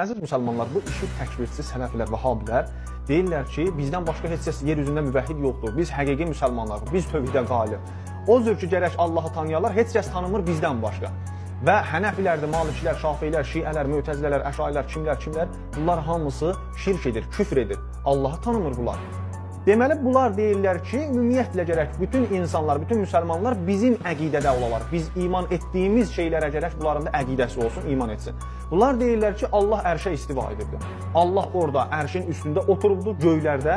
Əziz müsəlmanlar, bu işi təkfirçi sələflər, vəhabilər deyirlər ki, bizdən başqa heç kəs yer üzündə müvəhhid yoxdur. Biz həqiqi müsəlmanlarıq, biz tövhidə qalib. O cür ki, gərək Allahı tanıyanlar heç kəs tanımır bizdən başqa. Və Hənəfilərdir, Malikilər, Şafiyilər, Şiələr, Mütəzilələr, Əşailər, kimlər, bunlar hamısı şirk edir, küfr edir. Allahı tanımır bunlar. Deməli, bunlar deyirlər ki, ümumiyyətlə gərək bütün insanlar, bütün müsəlmanlar bizim əqidədə olalar. Biz iman etdiyimiz şeylərə gərək bunların da əqidəsi olsun, iman etsin. Bunlar deyirlər ki, Allah ərşə istiva edirdi. Allah orada ərşin üstündə oturubdu, göylərdə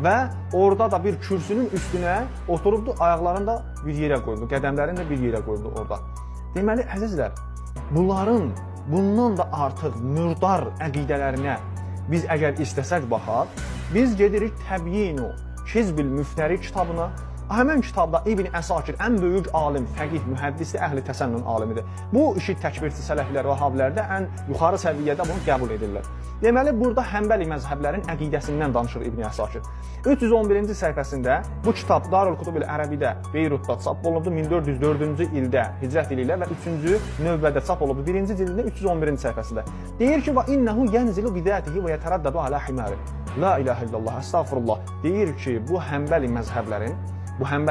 və orada da bir kürsünün üstünə oturubdu, ayaqlarını da bir yerə qoydu, qədəmlərini də bir yerə qoydu orada. Deməli, əzizlər, bundan da artıq mürdar əqidələrinə biz əgər istəsək baxaq, biz gedirik Təbyinu Hizbil Müftəri kitabına. Həmən kitabda İbn Əsakir ən böyük alim, fəqih, mühəddisdir, əhl-i təsənnün alimidir. Bu işi təkfirçi sələflər və vəhablərdə ən yuxarı səviyyədə bunu qəbul edirlər. Deməli, burada Həmbəli məzhəblərin əqidəsindən danışır İbn Əsakir. 311-ci səhifəsində bu kitab Darül Kutubil Ərəbidə Beyrutda çap olundu 1404-cü ildə hicrət ili ilə və 3-cü növbədə çap olundu 1-ci cildində 311-ci səhifəsində. Deyir ki, və innehu yenzilu bidatihi və yeteraddadu ala himari. La ilahe illallah, estağfurullah. Deyir ki, bu Həmbəli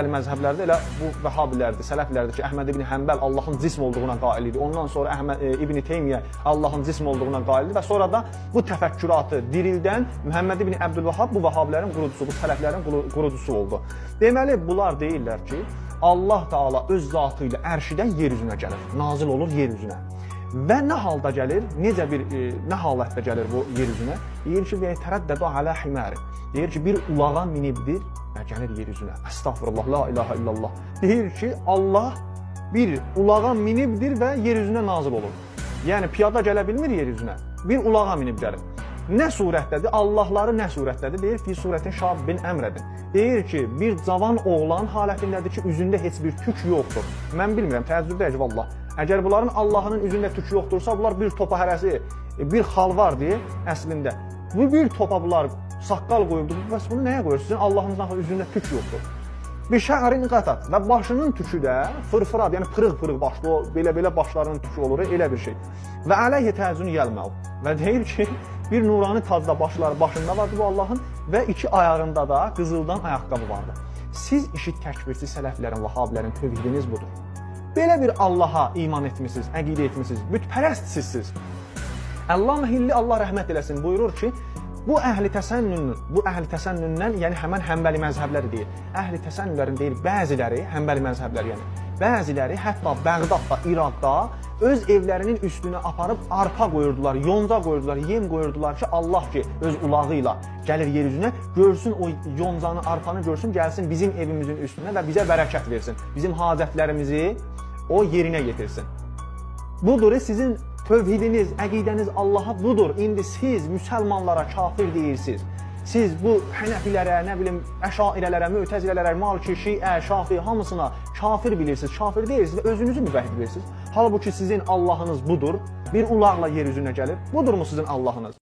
məzhəblərdə elə bu vəhabilərdir, sələflərdir ki, Əhməd ibn Həmbəl Allahın cism olduğuna qail idi. Ondan sonra İbn Teymiyyə Allahın cism olduğuna qail idi və sonra da bu təfəkküratı dirildən Muhammed ibn Əbdülvahhab bu vəhabilərin qurucusu, bu sələflərin qurucusu oldu. Deməli, bunlar deyirlər ki, Allah Taala öz zatı ilə ərşidən yer üzünə gəlir, nazil olur yer üzünə. Və nə halda gəlir, nə halətdə gəlir bu yer üzünə? Deyir ki, və tərəddədu alə himari. Deyir ki, bir ulağa minibdir və gəlir yer üzünə. Əstağfurullah, la ilahe illallah. Deyir ki, Allah bir ulağa minibdir və yer üzünə nazil olur. Yəni, piyada gələ bilmir yer üzünə. Bir ulağa minib gəlir. Nə surətdədir? Allahları nə surətdədir? Deyir, fi surətin şabin əmrədir. Deyir ki, bir cavan oğlan halətindədir ki, üzündə heç bir tük yoxdur. Mən bilmirəm, təəccübdəyik, vallah. Əgər bunların Allahının üzündə tük yoxdursa, bunlar bir topa hərəsi, bir xal var deyə əslində. Bu bir topa bunlar saqqal qoyubdur. Bəs bunu nəyə qoyur? Sizin Allahınızın üzündə tük yoxdur. Bir şərin qatat və başının tükü də fırfırad, yəni pırıq-pırıq başlı, belə-belə başlarının tükü olur, elə bir şey. Və əleyhi təəzzün yəlməv. Və deyir ki, bir nurani tacda başında vardı bu Allahın və iki ayağında da qızıldan ayaqqabı vardı. Siz işit təkfirçi sələflərin, vəhabilərin tövhidiniz budur. Belə bir Allaha iman etmişsiniz, əqidə etmişsiniz, bütpərəstsizsiniz. Əllama Hilli, Allah rəhmət eləsin, buyurur ki, bu əhli təsənnündən, yəni həmən Həmbəli məzhəbləri deyir. Əhli təsənnülərin deyir, bəziləri, Həmbəli məzhəbləri yəni, bəziləri hətta Bəğdadda, İraqda öz evlərinin üstünə aparıb arpa qoyurdular, yonca qoyurdular, yem qoyurdular ki, Allah ki, öz ulağı ilə gəlir yer üzünə, görsün o yoncanı, arpanı görsün, gəlsin bizim evimizin üstünə və bizə bərəkət versin. Bizim hacətlərimizi o yerinə getirsin. Budur, sizin tövhidiniz, əqidəniz Allaha budur. İndi siz müsəlmanlara kafir deyirsiniz. Siz bu Hənəfilərə, nə bilim, Əşairələrə, Mütəzilələrə, Maliki, Şiə, Şafi hamısına kafir bilirsiniz, kafir deyirsiniz və özünüzü müvəhhid bilirsiniz. Halbuki sizin Allahınız budur. Bir ulaqla yer üzünə gəlir. Budurmu sizin Allahınız?